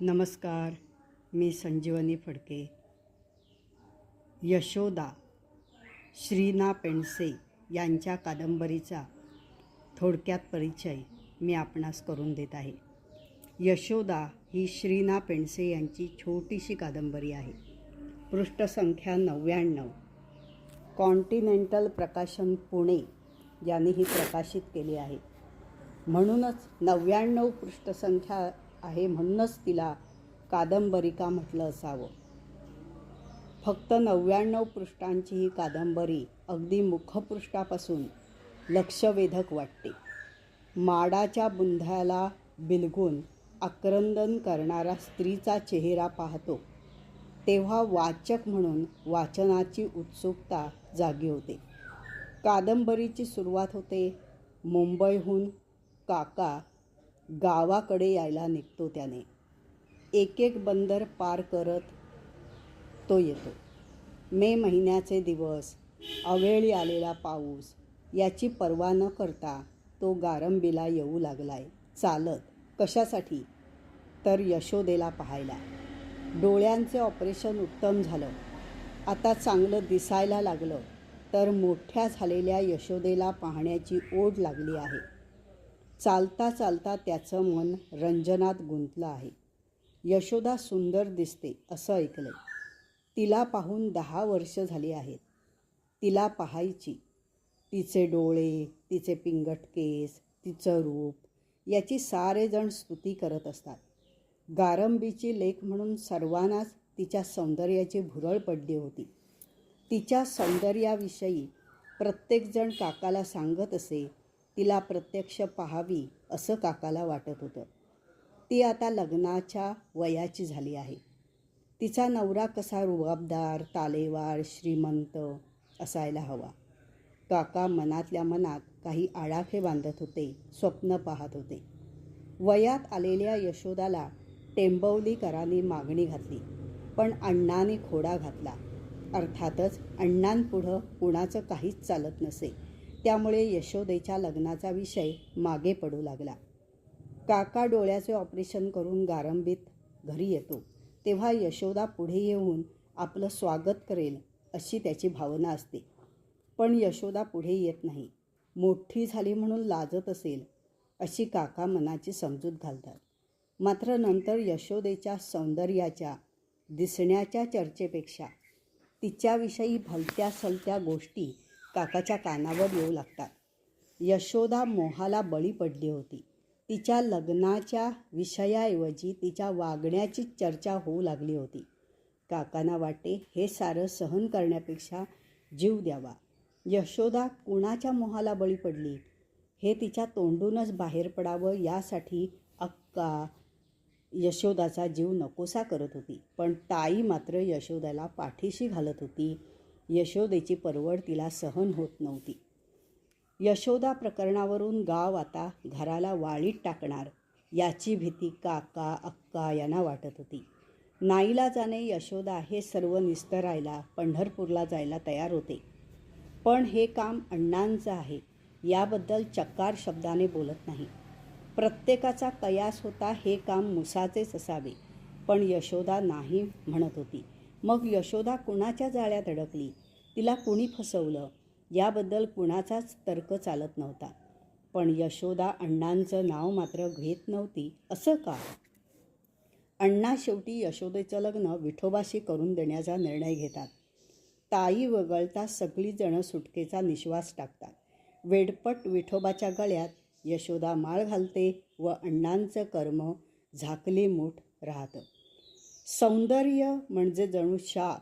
नमस्कार. मी संजीवनी फडके. यशोदा श्री ना. पेंडसे यांच्या कादंबरीचा थोडक्यात परिचय मी आपणास करून देत आहे. यशोदा ही श्री ना. पेंडसे यांची छोटीशी कादंबरी आहे. पृष्ठसंख्या 99. कॉन्टिनेंटल प्रकाशन पुणे यांनी ही प्रकाशित केली आहे. म्हणूनच 99 पृष्ठसंख्या आहे, म्हणूनच तिला कादंबरिका म्हटलं असावं. फक्त 99 पृष्ठांची ही कादंबरी अगदी मुखपृष्ठापासून लक्षवेधक वाटते. माडाच्या बुंध्याला बिलगून आक्रंदन करणारा स्त्रीचा चेहरा पाहतो तेव्हा वाचक म्हणून वाचनाची उत्सुकता जागी होते. कादंबरीची सुरुवात होते मुंबईहून काका गावाकडे यायला निघतो त्याने. एक एक बंदर पार करत तो येतो. मे महिन्याचे दिवस, अवेळी आलेला पाऊस याची पर्वा न करता तो गारंबीला येऊ लागलाय. चालत. कशासाठी? तर यशोदेला पाहायला. डोळ्यांचे ऑपरेशन उत्तम झालं, आता चांगलं दिसायला लागलं, तर मोठ्या झालेल्या यशोदेला पाहण्याची ओढ लागली आहे. चालता चालता त्याचं मन रंजनात गुंतलं आहे. यशोदा सुंदर दिसते असं ऐकलंय. तिला पाहून 10 वर्ष झाली आहेत. तिला पाहायची. तिचे डोळे, तिचे पिंगट केस, तिचं रूप याची सारेजण स्तुती करत असतात. गारंबीची लेक म्हणून सर्वांनाच तिच्या सौंदर्याची भुरळ पडली होती. तिच्या सौंदर्याविषयी प्रत्येकजण काकाला सांगत असे. तिला प्रत्यक्ष पाहावी असं काकाला वाटत होतं. ती आता लग्नाच्या वयाची झाली आहे. तिचा नवरा कसा रुबाबदार, तालेवार, श्रीमंत असायला हवा. काका मनातल्या मनात काही आडाखे बांधत होते, स्वप्न पाहत होते. वयात आलेल्या यशोदाला टेंबवलीकरांनी मागणी घातली, पण अण्णांनी खोडा घातला. अर्थातच अण्णांपुढं कुणाचं काहीच चालत नसे. त्यामुळे यशोदेच्या लग्नाचा विषय मागे पडू लागला. काका डोळ्याचे ऑपरेशन करून गारंबीत घरी येतो तेव्हा यशोदा पुढे येऊन आपलं स्वागत करेल अशी त्याची भावना असते. पण यशोदा पुढे येत नाही. मोठी झाली म्हणून लाजत असेल अशी काका मनाची समजूत घालतात. मात्र नंतर यशोदेच्या सौंदर्याच्या, दिसण्याच्या चर्चेपेक्षा तिच्याविषयी भलत्या सलत्या गोष्टी काकाच्या कानावर येऊ लागतात. यशोदा मोहाला बळी पडली होती. तिच्या लग्नाच्या विषयाऐवजी तिच्या वागण्याची चर्चा होऊ लागली होती. काकांना वाटे हे सारं सहन करण्यापेक्षा जीव द्यावा. यशोदा कुणाच्या मोहाला बळी पडली हे तिच्या तोंडूनच बाहेर पडावं यासाठी अक्का यशोदाचा जीव नकोसा करत होती. पण ताई मात्र यशोदाला पाठीशी घालत होती. यशोदेची परवड तिला सहन होत नव्हती. यशोदा प्रकरणावरून गाव आता घराला वाळीत टाकणार याची भीती काका, अक्का यांना वाटत होती. नाईलाजाने यशोदा हे सर्व निस्तरायला पंढरपूरला जायला तयार होते. पण हे काम अण्णांचं आहे याबद्दल चकार शब्दाने बोलत नाही. प्रत्येकाचा कयास होता हे काम मुसाचेच असावे, पण यशोदा नाही म्हणत होती. मग यशोदा कुणाच्या जाळ्यात अडकली, तिला कुणी फसवलं याबद्दल कुणाचाच तर्क चालत नव्हता. पण यशोदा अण्णांचं नाव मात्र घेत नव्हती. असं का? अण्णा शेवटी यशोदेचं लग्न विठोबाशी करून देण्याचा निर्णय घेतात. ताई वगळता सगळीजणं सुटकेचा निश्वास टाकतात. वेडपट विठोबाच्या गळ्यात यशोदा माळ घालते व अण्णांचं कर्म झाकली मूठ राहतं. सौंदर्य म्हणजे जणू शाप.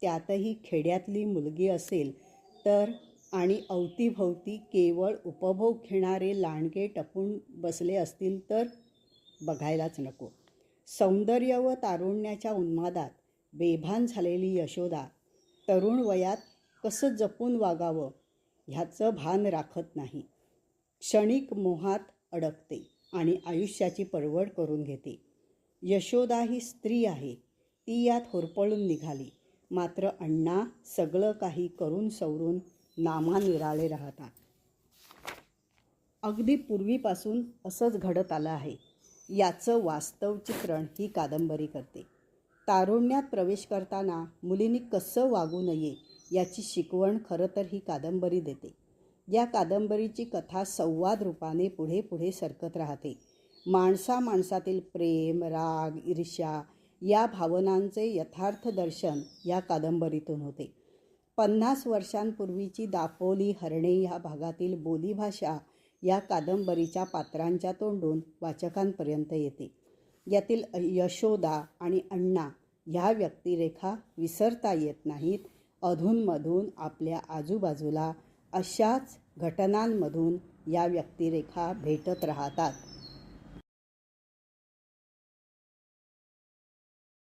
त्यातही खेड्यातली मुलगी असेल तर आणि अवतीभवती केवळ उपभोग घेणारे लांडगे टपून बसले असतील तर बघायलाच नको. सौंदर्य व तारुण्याच्या उन्मादात बेभान झालेली यशोदा तरुण वयात कसं जपून वागावं ह्याचं भान राखत नाही. क्षणिक मोहात अडकते आणि आयुष्याची परवड करून घेते. यशोदा ही स्त्री आहे. ती यात होरपळून निघाली. मात्र अण्णा सगळं काही करून सवरून नामानिराळे राहतात. अगदी पूर्वीपासून असंच घडत आलं आहे. याचं वास्तव चित्रण ही कादंबरी करते. तारुण्यात प्रवेश करताना मुलींनी कसं वागू नये याची शिकवण खरं तर ही कादंबरी देते. या कादंबरीची कथा संवाद रूपाने पुढे पुढे सरकत राहते. माणसामाणसातील प्रेम, राग, ईर्ष्या या भावनांचे यथार्थ दर्शन या कादंबरीतून होते. 50 वर्षांपूर्वीची दापोली, हर्णे ह्या भागातील बोलीभाषा या कादंबरीच्या पात्रांच्या तोंडून वाचकांपर्यंत येते. यातील यशोदा आणि अण्णा ह्या व्यक्तिरेखा विसरता येत नाहीत. अधूनमधून आपल्या आजूबाजूला अशाच घटनांमधून या व्यक्तिरेखा भेटत राहतात.